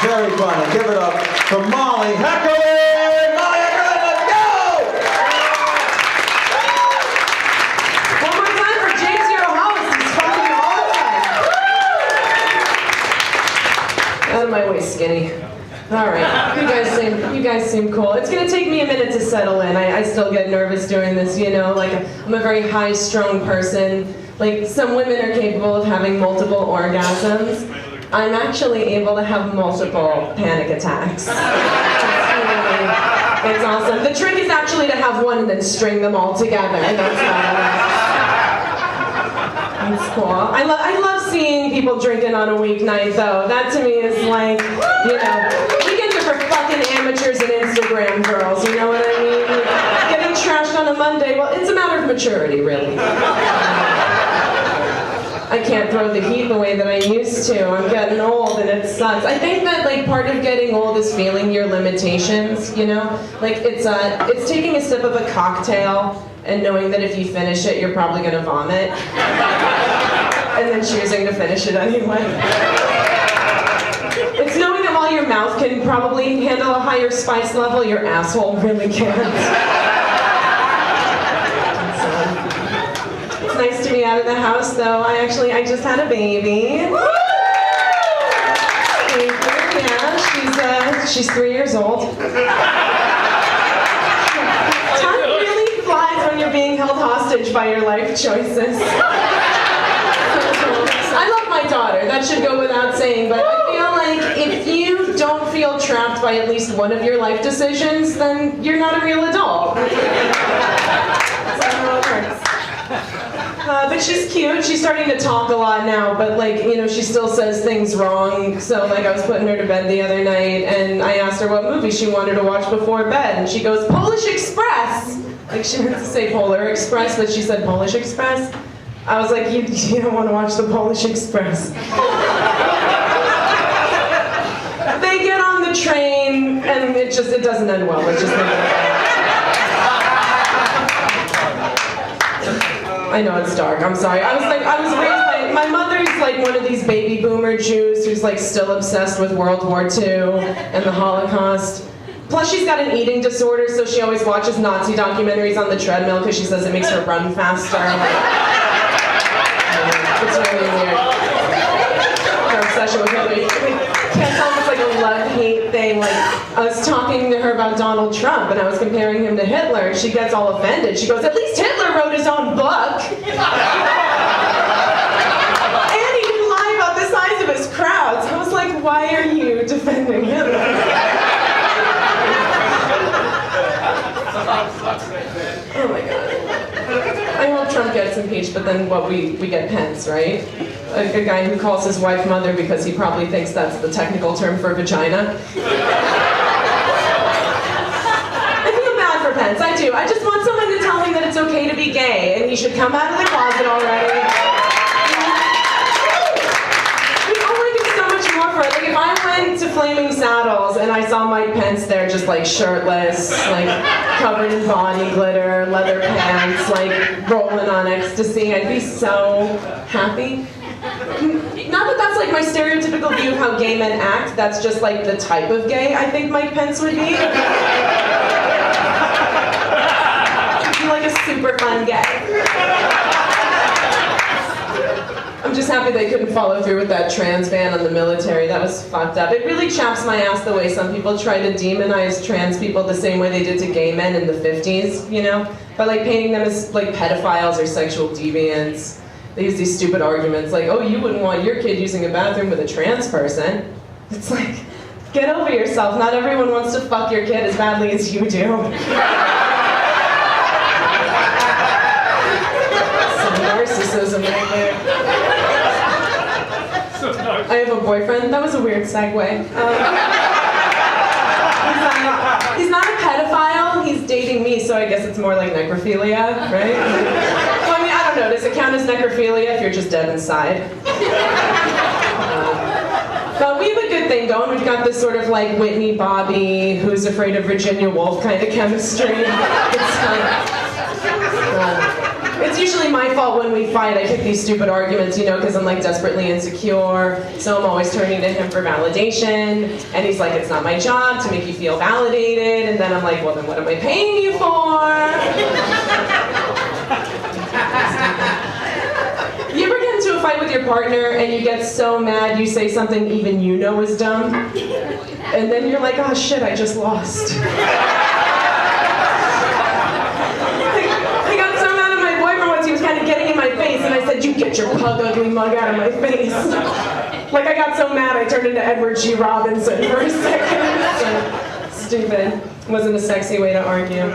Very funny. Give it up for Mollie Heckerling! Mollie Heckerling, let's go! One more time for James, your host. He's fucking awesome. Out of my way, skinny. All right, you guys seem cool. It's gonna take me a minute to settle in. I still get nervous doing this, you know. Like, I'm a very high-strung person. Like, some women are capable of having multiple orgasms. I'm actually able to have multiple panic attacks. It's awesome. The trick is actually to have one and then string them all together. That's cool. I love seeing people drinking on a weeknight, though. That to me is like, you know, weekends are for fucking amateurs and Instagram girls. You know what I mean? Getting trashed on a Monday, well, it's a matter of maturity, really. I can't throw the heat the way that I used to. I'm getting old and it sucks. I think that like part of getting old is feeling your limitations, you know? Like it's taking a sip of a cocktail and knowing that if you finish it, you're probably gonna vomit. And then choosing to finish it anyway. It's knowing that while your mouth can probably handle a higher spice level, your asshole really can't. Nice to be out of the house, though. I just had a baby. Thank you. Yeah, she's 3 years old. Time really flies when you're being held hostage by your life choices. I love my daughter. That should go without saying, but I feel like if you don't feel trapped by at least one of your life decisions, then you're not a real adult. That's how it works. But she's cute. She's starting to talk a lot now, but like, you know, she still says things wrong. So like I was putting her to bed the other night and I asked her what movie she wanted to watch before bed and she goes, Polish Express! Like she meant to say Polar Express, but she said Polish Express. I was like, you don't want to watch the Polish Express. They get on the train and it doesn't end well. It's just I know it's dark, I'm sorry. I was raised by, my mother's like one of these baby boomer Jews who's like still obsessed with World War II and the Holocaust. Plus she's got an eating disorder, so she always watches Nazi documentaries on the treadmill because she says it makes her run faster. It's really weird. Her obsession with Hitler. Can't tell if it's like a love-hate thing. Like, I was talking to her about Donald Trump, and I was comparing him to Hitler, and she gets all offended. She goes, at least Hitler wrote his own book. And he didn't lie about the size of his crowds. I was like, why are you defending Hitler? Oh my God. I hope Trump gets impeached, but then what, we get Pence, right? A guy who calls his wife mother because he probably thinks that's the technical term for vagina. I feel bad for Pence, I do. I just want someone to tell him that it's okay to be gay, and he should come out of the closet already. We only do so much more for it. Like if I went to Flaming Saddles and I saw Mike Pence there just like shirtless, like covered in body glitter, leather pants, like rolling on ecstasy, I'd be so happy. Not that that's like my stereotypical view of how gay men act, that's just like the type of gay I think Mike Pence would be. He'd be like a super fun gay. I'm just happy they couldn't follow through with that trans ban on the military. That was fucked up. It really chaps my ass the way some people try to demonize trans people the same way they did to gay men in the 50s, you know? By like painting them as like pedophiles or sexual deviants. They use these stupid arguments like, oh, you wouldn't want your kid using a bathroom with a trans person. It's like, get over yourself. Not everyone wants to fuck your kid as badly as you do. Some narcissism right there. I have a boyfriend. That was a weird segue. He's not a pedophile. He's dating me, so I guess it's more like necrophilia, right? Well, I mean, I don't know. Does it count as necrophilia if you're just dead inside? But we have a good thing going. We've got this sort of like Whitney Bobby, Who's Afraid of Virginia Woolf kind of chemistry. It's it's usually my fault when we fight. I pick these stupid arguments, because I'm like desperately insecure. So I'm always turning to him for validation. And he's like, it's not my job to make you feel validated. And then I'm like, well, then what am I paying you for? You ever get into a fight with your partner and you get so mad you say something even you know is dumb? And then you're like, oh shit, I just lost. I got so mad at my boyfriend once, he was kind of getting in my face, and I said, you get your pug ugly mug out of my face. Like, I got so mad I turned into Edward G. Robinson for a second. So, stupid. It wasn't a sexy way to argue.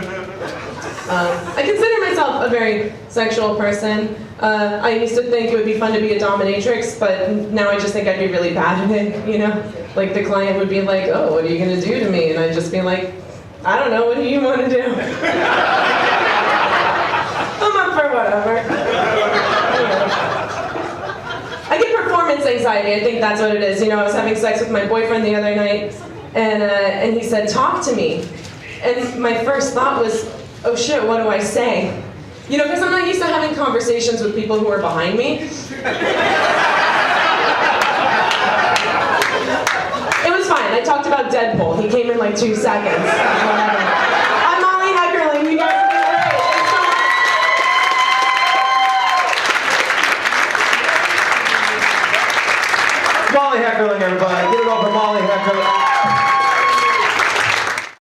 I consider myself a very sexual person. I used to think it would be fun to be a dominatrix, but now I just think I'd be really bad at it, Like the client would be like, oh, what are you going to do to me? And I'd just be like, I don't know, what do you want to do? I'm up for whatever. I get performance anxiety, I think that's what it is. I was having sex with my boyfriend the other night, and he said, talk to me. And my first thought was, oh shit, what do I say? Because I'm not used to having conversations with people who are behind me. It was fine. I talked about Deadpool. He came in like 2 seconds. I'm Mollie Heckerling. You guys are great. Mollie Heckerling, everybody. Give it up for Mollie Heckerling.